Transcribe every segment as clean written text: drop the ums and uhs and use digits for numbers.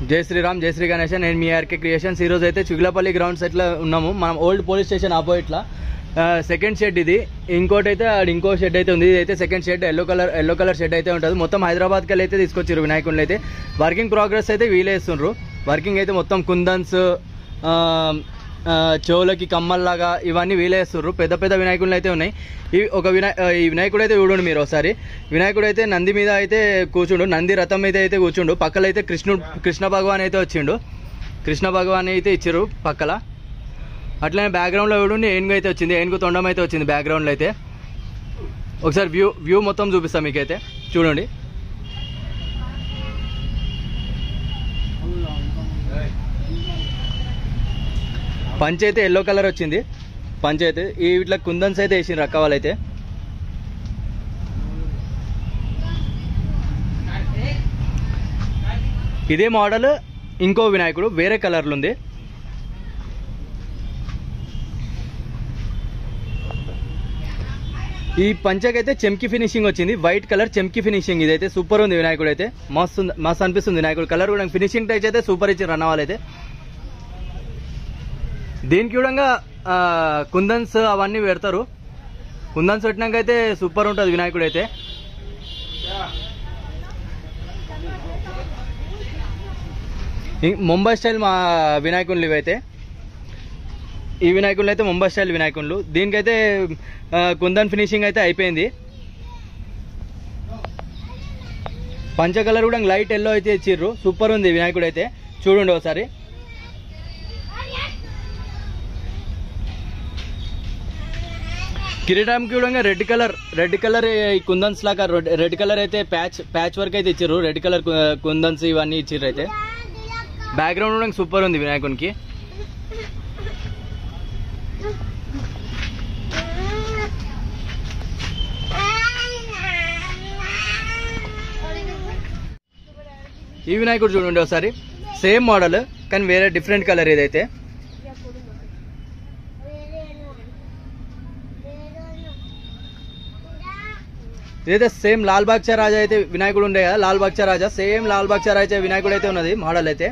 జై శ్రీరామ్, జై శ్రీ గణేష్. నేను మీ ఆర్కే క్రియేషన్స్. ఈరోజు అయితే చిగులపల్లి గ్రౌండ్స్ ఎట్లా ఉన్నాము, మనం ఓల్డ్ పోలీస్ స్టేషన్ ఆపోజిట్లో సెకండ్ షెడ్ ఇది. ఇంకోటి అయితే ఇంకో షెడ్ అయితే ఉంది. ఇది అయితే second shed, yellow colour shed అయితే ఉంటుంది. మొత్తం హైదరాబాద్కి వెళ్ళి అయితే తీసుకొచ్చారు వినాయకుళ్ళు అయితే. వర్కింగ్ ప్రోగ్రెస్ అయితే వీలేస్తుండ్రు. వర్కింగ్ అయితే మొత్తం కుందన్స్, చెవులకి కమ్మల్లాగా ఇవన్నీ వీలేస్తుర్రు. పెద్ద పెద్ద వినాయకుళ్ళు అయితే ఉన్నాయి. ఈ వినాయకుడు అయితే చూడండి మీరు ఒకసారి. వినాయకుడు అయితే నంది మీద అయితే కూర్చుండు, నంది రథం మీద అయితే కూర్చుండు. పక్కల అయితే కృష్ణ భగవాన్ అయితే వచ్చిండు. కృష్ణ భగవాన్ అయితే ఇచ్చారు పక్కల. అట్లనే బ్యాక్గ్రౌండ్లో చూడండి ఏనుగు అయితే వచ్చింది, ఏనుగు తొండం అయితే వచ్చింది బ్యాక్గ్రౌండ్లో అయితే. ఒకసారి వ్యూ మొత్తం చూపిస్తాం మీకైతే చూడండి. పంచ్ అయితే ఎల్లో కలర్ వచ్చింది. పంచ్ అయితే ఇట్లా కుందన్స్ అయితే వేసిండ్రు అక్క వాళ్ళైతే. ఇదే మోడల్ ఇంకో వినాయకుడు వేరే కలర్లు ఉంది. ఈ పంచకైతే చెమ్కి ఫినిషింగ్ వచ్చింది, వైట్ కలర్ చెమ్కి ఫినిషింగ్. ఇదైతే సూపర్ ఉంది వినాయకుడు అయితే. మస్తు అనిపిస్తుంది వినాయకుడు. కలర్ కూడా ఫినిషింగ్ టైచ్ అయితే సూపర్ ఇచ్చారు అన్న వాళ్ళైతే. దీనికి కూడా కుందన్స్ అవన్నీ పెడతారు. కుందన్స్ పెట్టినాక అయితే సూపర్ ఉంటుంది వినాయకుడు అయితే. ముంబై స్టైల్ మా వినాయకుళ్ళు ఇవైతే. ఈ వినాయకుళ్ళు అయితే ముంబై స్టైల్ వినాయకుళ్ళు. దీనికైతే కుందన్ ఫినిషింగ్ అయితే అయిపోయింది. పంచ కలర్ కూడా లైట్ ఎల్లో అయితే ఇచ్చిర్రు. సూపర్ ఉంది వినాయకుడు అయితే. చూడండి ఒకసారి. కిరీటంకి కూడా రెడ్ కలర్ ఈ కుందన్స్ లాగా రెడ్ కలర్ అయితే ప్యాచ్ వర్క్ అయితే ఇచ్చారు. రెడ్ కలర్ కుందన్స్ ఇవన్నీ ఇచ్చిర్రు అయితే. బ్యాక్గ్రౌండ్ కూడా సూపర్ ఉంది వినాయకునికి. ఈ వినాయకుడు చూడండి ఒకసారి. సేమ్ మోడల్ కానీ వేరే డిఫరెంట్ కలర్ ఇదైతే. ఇదైతే సేమ్ లాల్ బాగ్చా రాజా అయితే వినాయకుడు ఉండే కదా, లాల్ బాగ్చా రాజా. సేమ్ లాల్ బాగ్చా రాజా వినాయకుడు అయితే ఉన్నది మోడల్ అయితే.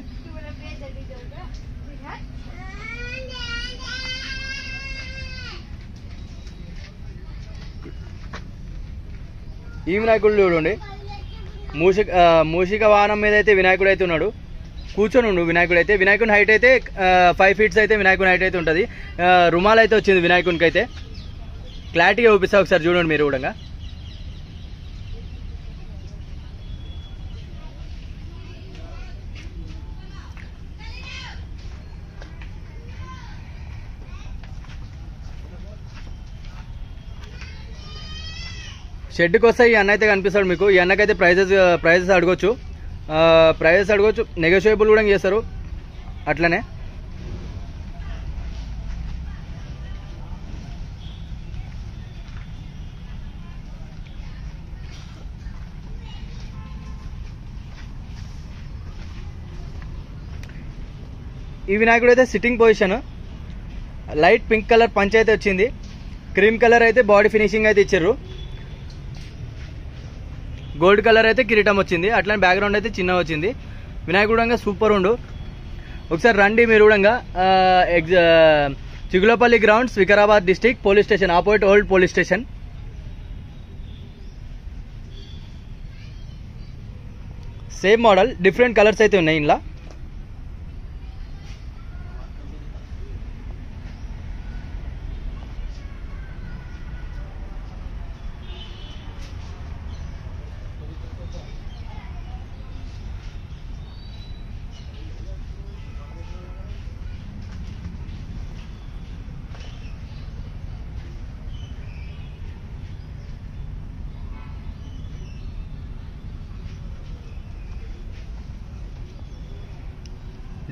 ఈ వినాయకుడు చూడండి. మూషిక వాహనం మీద అయితే వినాయకుడు అయితే ఉన్నాడు. కూర్చొని ఉండు వినాయకుడు అయితే. వినాయకుని హైట్ అయితే 5 feet అయితే వినాయకుని హైట్ అయితే ఉంటుంది. రుమాల్ అయితే వచ్చింది వినాయకునికి అయితే. క్లారిటీగా చూపిస్తా ఒకసారి చూడండి మీరు కూడా. షెడ్కి వస్తే ఈ అన్న అయితే కనిపిస్తాడు మీకు. ఈ అన్నకైతే ప్రైజెస్ అడగొచ్చు, నెగోషియబుల్ కూడా చేస్తారు అట్లనే. ఈ వినాయకుడు అయితే sitting position. Light pink colour punch అయితే వచ్చింది. క్రీమ్ కలర్ అయితే బాడీ ఫినిషింగ్ అయితే ఇచ్చారు. గోల్డ్ కలర్ అయితే కిరీటం వచ్చింది. అట్లనే బ్యాక్గ్రౌండ్ అయితే చిన్న వచ్చింది. వినాయకుడు కూడా సూపర్ ఉండు. ఒకసారి రండి మీరు కూడా. Chigulapalli grounds, Vikarabad district, police station opposite, old police station. Same model, different colours అయితే ఉన్నాయి ఇందులో.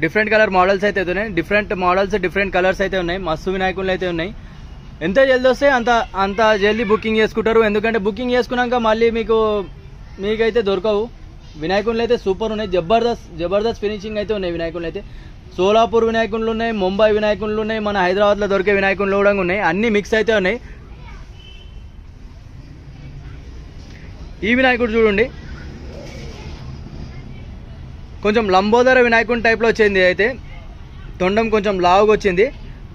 డిఫరెంట్ కలర్ మోడల్స్ అయితే ఉన్నాయి. డిఫరెంట్ కలర్స్ అయితే ఉన్నాయి. మస్తు వినాయకులు అయితే ఉన్నాయి. ఎంత జల్దీ వస్తే అంత జల్దీ బుకింగ్ చేసుకుంటారు. ఎందుకంటే బుకింగ్ చేసుకున్నాక మళ్ళీ మీకైతే దొరకవు. వినాయకులు అయితే సూపర్ ఉన్నాయి. జబర్దస్త్ ఫినిషింగ్ అయితే ఉన్నాయి వినాయకులు అయితే. సోలాపూర్ వినాయకులు ఉన్నాయి, ముంబై వినాయకులు ఉన్నాయి, మన హైదరాబాద్లో దొరికే వినాయకులు కూడా ఉన్నాయి. అన్ని మిక్స్ అయితే ఉన్నాయి. ఈ వినాయకుడు చూడండి, కొంచెం లంబోదర వినాయకుని టైప్లో వచ్చింది అయితే, తొండం కొంచెం లావుగా వచ్చింది.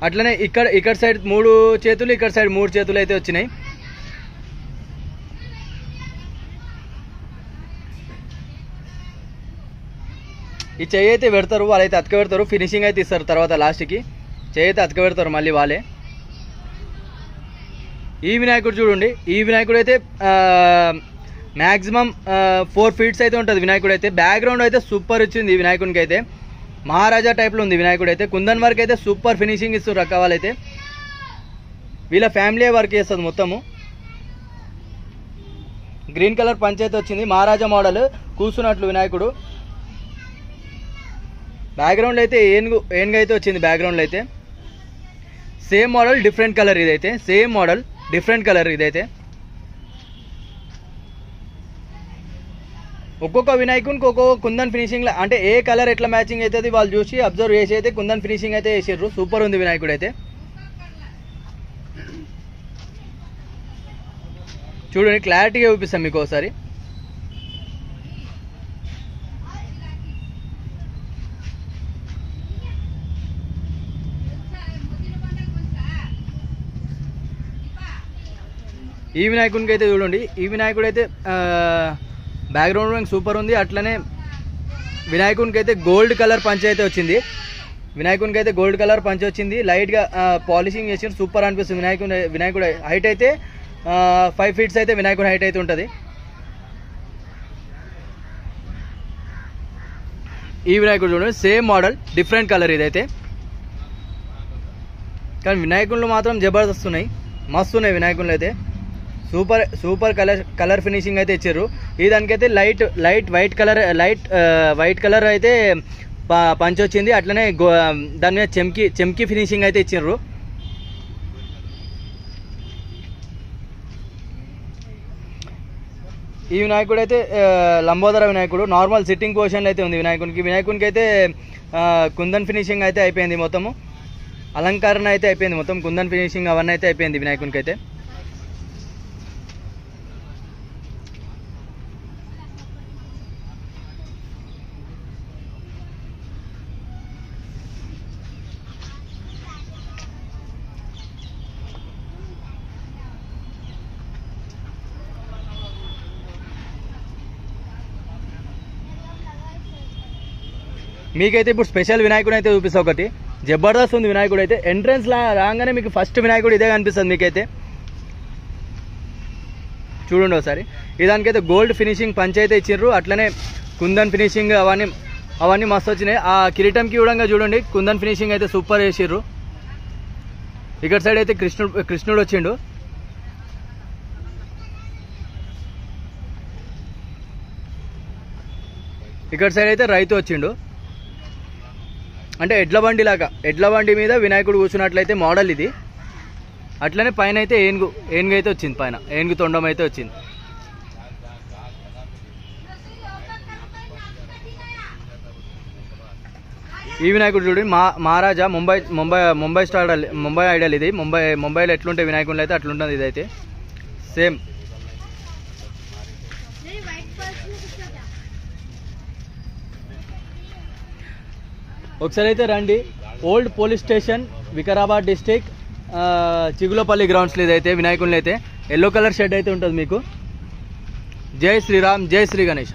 అట్లనే ఇక్కడ సైడ్ 3 చేతులు, ఇక్కడ సైడ్ 3 చేతులు అయితే వచ్చినాయి. ఈ చెయ్యి అయితే పెడతారు, వాళ్ళైతే అతక పెడతారు, ఫినిషింగ్ అయితే ఇస్తారు తర్వాత లాస్ట్కి. చెయ్యి అయితే అతక పెడతారు మళ్ళీ వాళ్ళే. ఈ వినాయకుడు చూడండి, ఈ వినాయకుడు అయితే మ్యాక్సిమం 4 ఫీట్స్ అయితే ఉంటుంది వినాయకుడు అయితే. బ్యాక్గ్రౌండ్ అయితే సూపర్ వచ్చింది ఈ వినాయకునికి అయితే, మహారాజా టైప్లో ఉంది వినాయకుడు అయితే. కుందన్ వర్క్ అయితే సూపర్ ఫినిషింగ్ ఇస్తారు అక్క వాళ్ళైతే. వీళ్ళ ఫ్యామిలీ వర్క్ చేస్తుంది మొత్తము. గ్రీన్ కలర్ పంచైతే వచ్చింది, మహారాజా మోడల్ కూర్చున్నట్లు వినాయకుడు. బ్యాక్గ్రౌండ్ అయితే ఏనుగు అయితే వచ్చింది బ్యాక్గ్రౌండ్లో అయితే. సేమ్ మోడల్ డిఫరెంట్ కలర్ ఇదైతే, సేమ్ మోడల్ డిఫరెంట్ కలర్ ఇదైతే. ఒక్కొక్క వినాయకునికి ఒక్కొక్క కుందన్ ఫినిషింగ్, అంటే ఏ కలర్ ఎట్లా మ్యాచింగ్ అవుతుంది వాళ్ళు చూసి అబ్జర్వ్ చేసి అయితే కుందన్ ఫినిషింగ్ అయితే వేసారు. సూపర్ ఉంది వినాయకుడు అయితే. చూడండి క్లారిటీగా చూపిస్తాం మీకు ఒకసారి. ఈ వినాయకునికి అయితే చూడండి, ఈ వినాయకుడు అయితే బ్యాక్గ్రౌండ్ సూపర్ ఉంది. అట్లనే వినాయకునికి అయితే గోల్డ్ కలర్ పంచ్ అయితే వచ్చింది. వినాయకునికి అయితే గోల్డ్ కలర్ పంచ్ వచ్చింది, లైట్గా పాలిషింగ్ చేసి సూపర్ అనిపిస్తుంది. వినాయకుడు హైట్ అయితే 5 ఫీట్స్ అయితే వినాయకుడి హైట్ అయితే ఉంటుంది. ఈ వినాయకుడు చూడండి, సేమ్ మోడల్ డిఫరెంట్ కలర్ ఇదైతే. కానీ వినాయకుళ్ళు మాత్రం జబర్దస్త్ ఉన్నాయి, మస్తు ఉన్నాయి వినాయకుళ్ళు అయితే. సూపర్ కలర్ ఫినిషింగ్ అయితే ఇచ్చారు. ఈ దానికైతే లైట్ వైట్ కలర్ అయితే పంచ్ వచ్చింది. అట్లనే దాని మీద చెమ్కి ఫినిషింగ్ అయితే ఇచ్చారు. ఈ వినాయకుడు అయితే లంబోదర వినాయకుడు, నార్మల్ సిట్టింగ్ పొజిషన్లో అయితే ఉంది వినాయకునికి అయితే కుందన్ ఫినిషింగ్ అయితే అయిపోయింది మొత్తము. అలంకరణ అయితే అయిపోయింది మొత్తం, కుందన్ ఫినిషింగ్ అవన్నీ అయితే అయిపోయింది వినాయకునికి అయితే. మీకైతే ఇప్పుడు స్పెషల్ వినాయకుడు అయితే చూపిస్తా. ఒకటి జబర్దస్త్ ఉంది వినాయకుడు అయితే. ఎంట్రన్స్ రాగానే మీకు ఫస్ట్ వినాయకుడు ఇదే కనిపిస్తుంది మీకైతే. చూడండి ఒకసారి. దానికైతే గోల్డ్ ఫినిషింగ్ పంచ్ అయితే ఇచ్చిర్రు. అట్లనే కుందన్ ఫినిషింగ్ అవన్నీ మస్తు వచ్చినాయి. ఆ కిరీటంకి కూడా చూడండి కుందన్ ఫినిషింగ్ అయితే సూపర్ వేసిర్రు. ఇక్కడ సైడ్ అయితే కృష్ణుడు వచ్చిండు. ఇక్కడ సైడ్ అయితే రైతు వచ్చిండు. అంటే ఎడ్ల బండి మీద వినాయకుడు కూర్చున్నట్లయితే మోడల్ ఇది. అట్లనే పైన అయితే ఏనుగు అయితే వచ్చింది, పైన ఏనుగు తొండం అయితే వచ్చింది. ఈ వినాయకుడు చూడండి, మహారాజా ముంబై ఐడల్ ఇది. ముంబైలో ఎట్లుంటే వినాయకుడు అయితే అట్లుంటుంది ఇదైతే సేమ్. ఒకసారి అయితే రండి. Old police station, Vikarabad district, Chigulapalli గ్రౌండ్స్లో ఇదైతే వినాయకుడిని అయితే. ఎల్లో కలర్ షెడ్ అయితే ఉంటుంది మీకు. జై శ్రీరామ్, జై శ్రీ గణేష్.